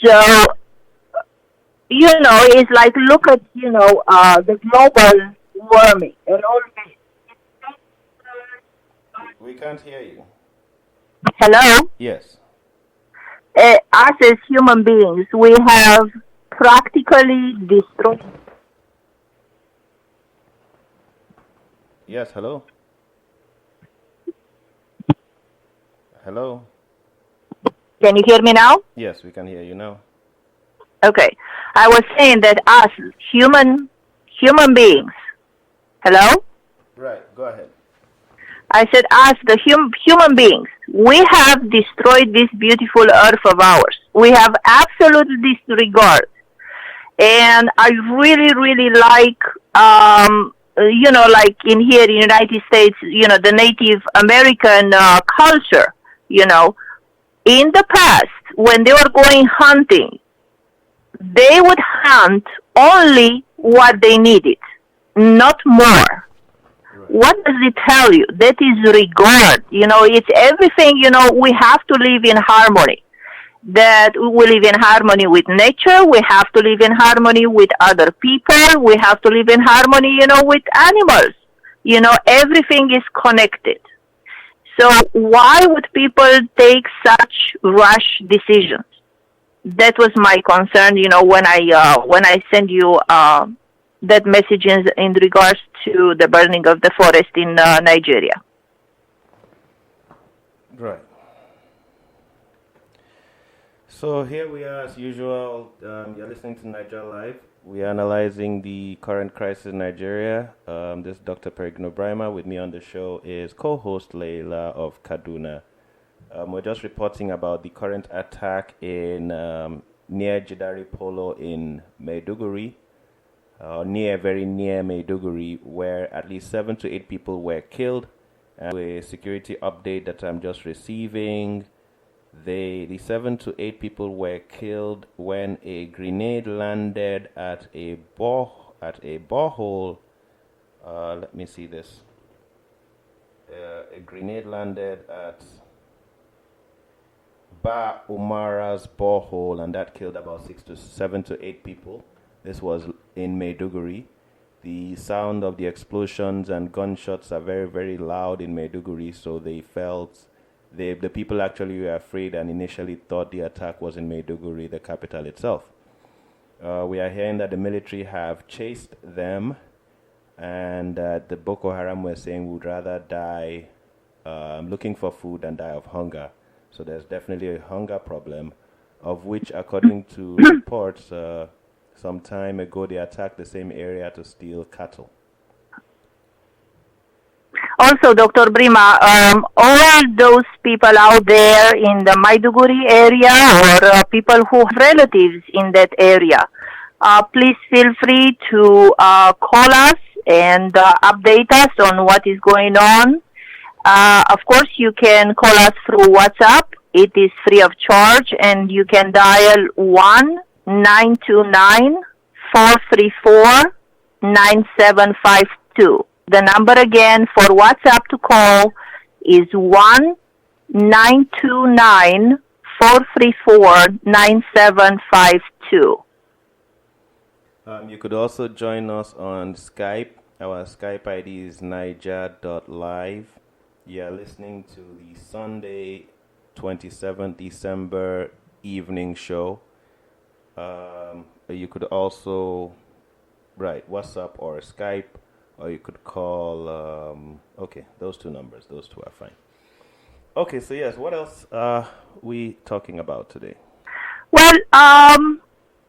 So, it's like, look at, the global warming and all this. We can't hear you. Hello? Yes. Us as human beings, we have practically destroyed. Yes, hello. Hello. Can you hear me now? Yes, we can hear you now. Okay. I was saying that us, human beings. Hello? Right, go ahead. I said us, the human beings, we have destroyed this beautiful earth of ours. We have absolute disregard. And I really, really like, like in here in the United States, the Native American culture, In the past, when they were going hunting, they would hunt only what they needed, not more. What does it tell you? That is regard. It's everything, we have to live in harmony. That we live in harmony with nature. We have to live in harmony with other people. We have to live in harmony, with animals. Everything is connected. So why would people take such rash decisions? That was my concern, when I send you that message in regards to the burning of the forest in Nigeria. Right. So here we are as usual. You're listening to Naija Live. We are analyzing the current crisis in Nigeria. This is Dr. Peregrino Brima. With me on the show is co-host Leila of Kaduna. We're just reporting about the current attack in near Jidari Polo in Maiduguri. Very near Maiduguri, where at least 7 to 8 people were killed. And a security update that I'm just receiving, the 7 to 8 people were killed when a grenade landed at a borehole. Let me see this. A grenade landed at Ba Umara's borehole, and that killed about 7 to 8 people. This was in Maiduguri. The sound of the explosions and gunshots are very, very loud in Maiduguri, so they felt, the people actually were afraid and initially thought the attack was in Maiduguri, the capital itself. We are hearing that the military have chased them, and the Boko Haram were saying would rather die looking for food than die of hunger. So there's definitely a hunger problem, of which, according to reports, some time ago they attacked the same area to steal cattle. Also, Dr. Brima, all those people out there in the Maiduguri area or people who have relatives in that area, please feel free to call us and update us on what is going on. Of course, you can call us through WhatsApp. It is free of charge, and you can dial 1-929-434-9752. The number again for WhatsApp to call is 1-929-434-9752. You could also join us on Skype. Our Skype ID is naija.live. You are listening to the Sunday 27th December evening show. You could also write WhatsApp or Skype, or you could call, those two numbers. Those two are fine. Okay, so yes, what else are we talking about today? Well,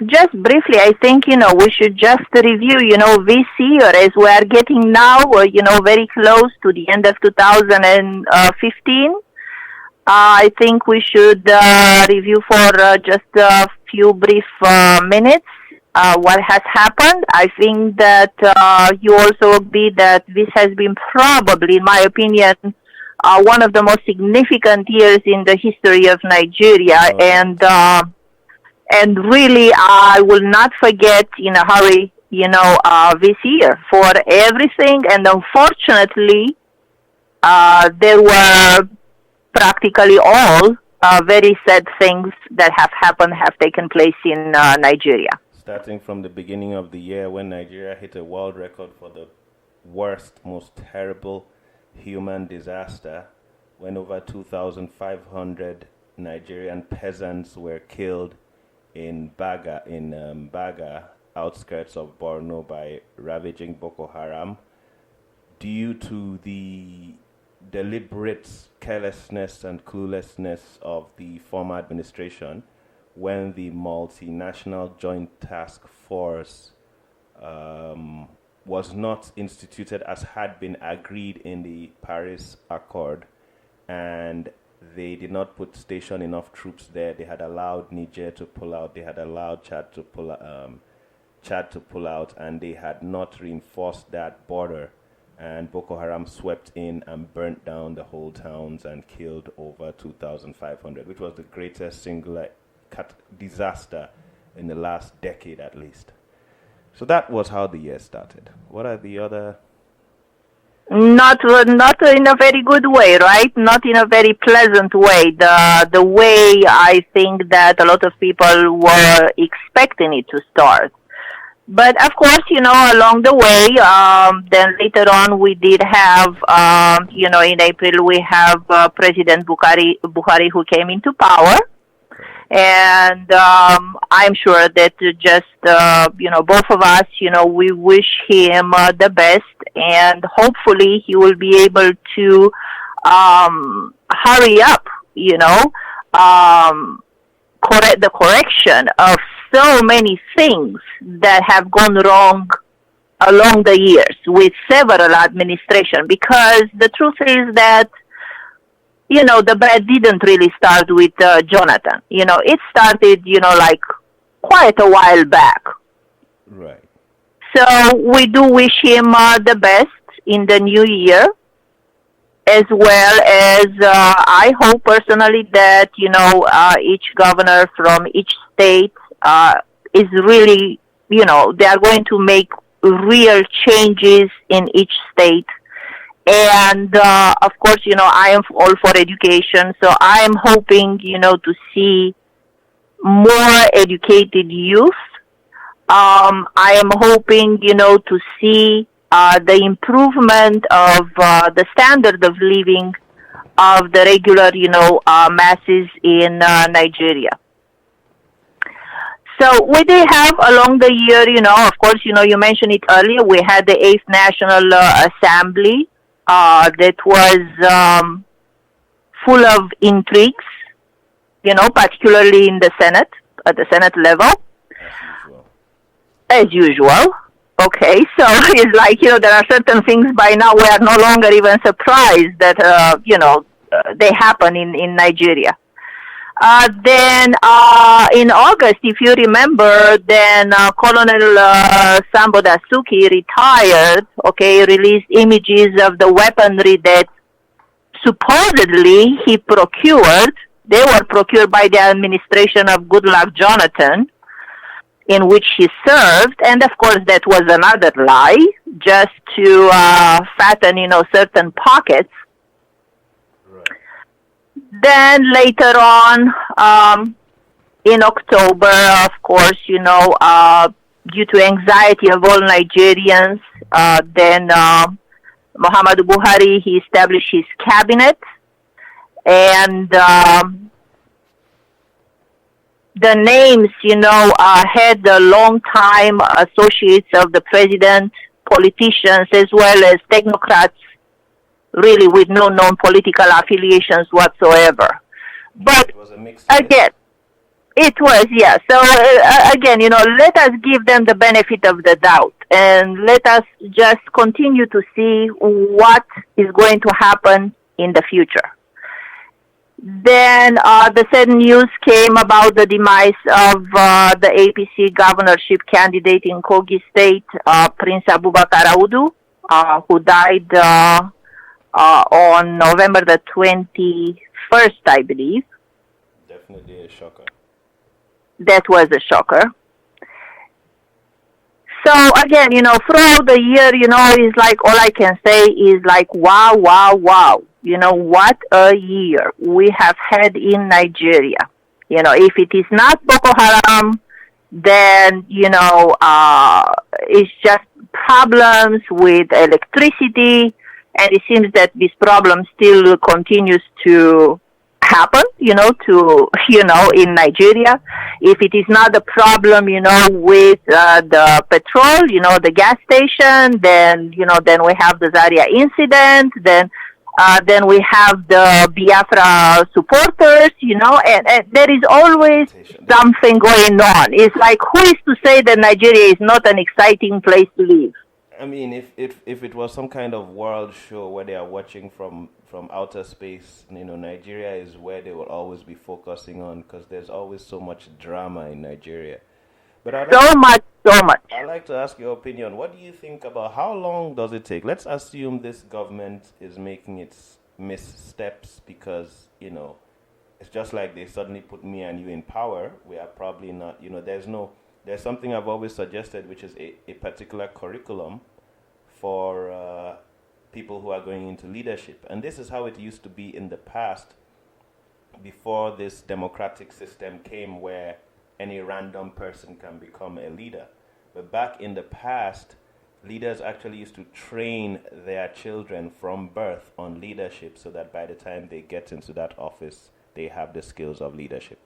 just briefly, I think, we should just review, this year as we are getting now, very close to the end of 2015. I think we should review for just a few brief minutes what has happened. I think that you also agree that this has been probably, in my opinion, one of the most significant years in the history of Nigeria. And really, I will not forget in a hurry, this year for everything. And unfortunately, there were practically all very sad things that have taken place in Nigeria. Starting from the beginning of the year when Nigeria hit a world record for the worst, most terrible human disaster, when over 2,500 Nigerian peasants were killed in Baga, outskirts of Borno, by ravaging Boko Haram, due to the deliberate carelessness and cluelessness of the former administration, when the multinational joint task force was not instituted as had been agreed in the Paris Accord, and they did not station enough troops there. They had allowed Niger to pull out. They had allowed Chad to pull out, and they had not reinforced that border. And Boko Haram swept in and burnt down the whole towns and killed over 2,500, which was the greatest singular disaster in the last decade at least. So that was how the year started. What are the other... Not in a very good way, right? Not in a very pleasant way. The way I think that a lot of people were expecting it to start. But of course, along the way, then later on we did have, in April we have President Buhari who came into power. And I'm sure that just, both of us, we wish him the best, and hopefully he will be able to hurry up, correct the correction of so many things that have gone wrong along the years with several administrations. Because the truth is that, the bad didn't really start with Jonathan. It started, like quite a while back. Right. So we do wish him the best in the new year, as well as I hope personally that, each governor from each state is really, they are going to make real changes in each state. And, of course, I am all for education, so I am hoping, to see more educated youth. I am hoping, to see the improvement of the standard of living of the regular, masses in Nigeria. So we did have along the year, of course, you mentioned it earlier, we had the 8th National Assembly. That was full of intrigues, particularly in the Senate, at the Senate level. As usual. Okay, so it's like, there are certain things by now we are no longer even surprised that, they happen in Nigeria. Then in August, if you remember, then Colonel Sambo Dasuki retired, released images of the weaponry that supposedly he procured. They were procured by the administration of Goodluck Jonathan, in which he served. And of course, that was another lie, just to fatten, certain pockets. Then later on, in October, of course, due to anxiety of all Nigerians, then Muhammadu Buhari, he established his cabinet, and the names, had the long-time associates of the president, politicians, as well as technocrats, really with no known political affiliations whatsoever. But it was a mixed again, it was, yeah. So again, let us give them the benefit of the doubt, and let us just continue to see what is going to happen in the future. Then the sad news came about the demise of the APC governorship candidate in Kogi State, Prince Abubakar Audu, who died on November the 21st, I believe. Definitely a shocker. That was a shocker. So again, throughout the year, is like, all I can say is like, wow, wow, wow. What a year we have had in Nigeria. If it is not Boko Haram, then, it's just problems with electricity, and it seems that this problem still continues to happen, in Nigeria. If it is not a problem, with the petrol, the gas station, then we have the Zaria incident, then we have the Biafra supporters, and there is always something going on. It's like, who is to say that Nigeria is not an exciting place to live? I mean, if it was some kind of world show where they are watching from outer space, Nigeria is where they will always be focusing on, because there's always so much drama in Nigeria. But so much. I'd like to ask your opinion. What do you think about how long does it take? Let's assume this government is making its missteps because, it's just like they suddenly put me and you in power. We are probably not, there's something I've always suggested, which is a particular curriculum for people who are going into leadership. And this is how it used to be in the past, before this democratic system came where any random person can become a leader. But back in the past, leaders actually used to train their children from birth on leadership so that by the time they get into that office, they have the skills of leadership.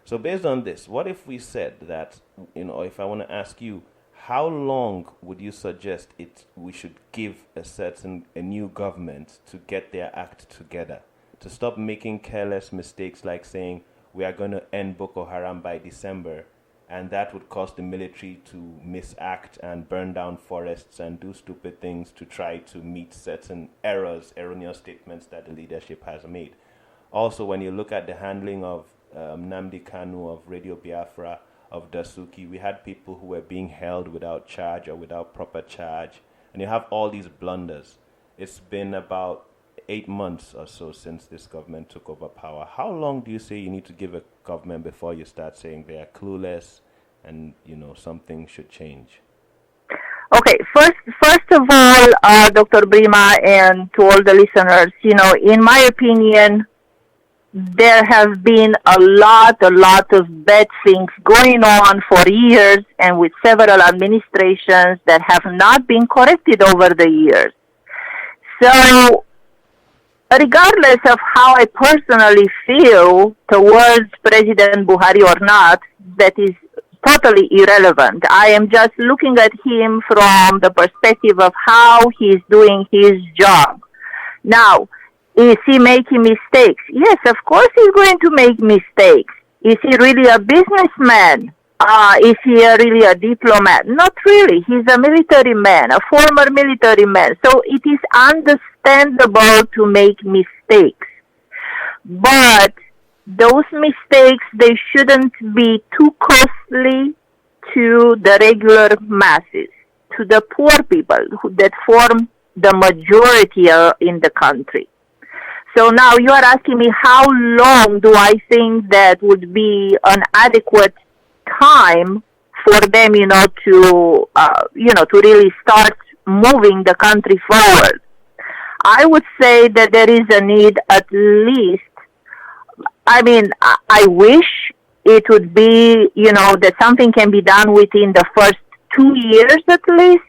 So based on this, what if we said that, if I want to ask you, how long would you suggest we should give a new government to get their act together, to stop making careless mistakes like saying we are going to end Boko Haram by December, and that would cause the military to misact and burn down forests and do stupid things to try to meet certain erroneous statements that the leadership has made. Also, when you look at the handling of Nnamdi Kanu, of Radio Biafra, of Dasuki, we had people who were being held without charge or without proper charge, and you have all these blunders. It's been about 8 months or so since this government took over power. How long do you say you need to give a government before you start saying they are clueless and, something should change? Okay, first of all, Dr. Brima, and to all the listeners, in my opinion, there have been a lot of bad things going on for years and with several administrations that have not been corrected over the years. So, regardless of how I personally feel towards President Buhari or not, that is totally irrelevant. I am just looking at him from the perspective of how he's doing his job. Now, is he making mistakes? Yes, of course he's going to make mistakes. Is he really a businessman? Is he really a diplomat? Not really. He's a military man, a former military man. So it is understandable to make mistakes. But those mistakes, they shouldn't be too costly to the regular masses, to the poor people that form the majority in the country. So now you are asking me how long do I think that would be an adequate time for them, to really start moving the country forward. I would say that there is a need at least, I wish it would be, that something can be done within the first 2 years at least,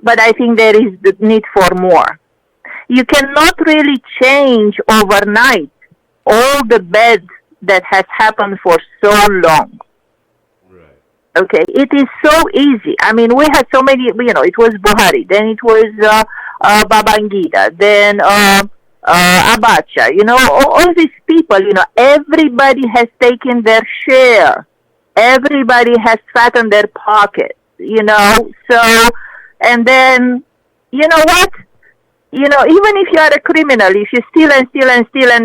but I think there is the need for more. You cannot really change overnight all the bad that has happened for so long. Right. Okay, it is so easy. We had so many, it was Buhari, then it was Babangida, then Abacha, all these people, everybody has taken their share. Everybody has fattened their pockets, so, and then, you know what? Even if you are a criminal, if you steal and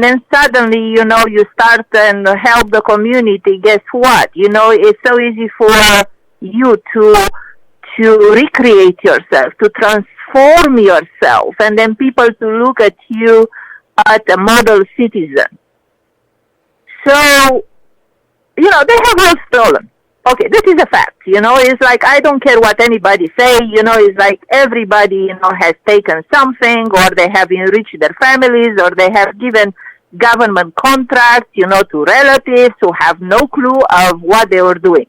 then suddenly, you start and help the community, guess what? It's so easy for you to recreate yourself, to transform yourself, and then people to look at you as a model citizen. So, they have all stolen. Okay, this is a fact. It's like I don't care what anybody say. It's like everybody, has taken something, or they have enriched their families, or they have given government contracts, to relatives who have no clue of what they were doing.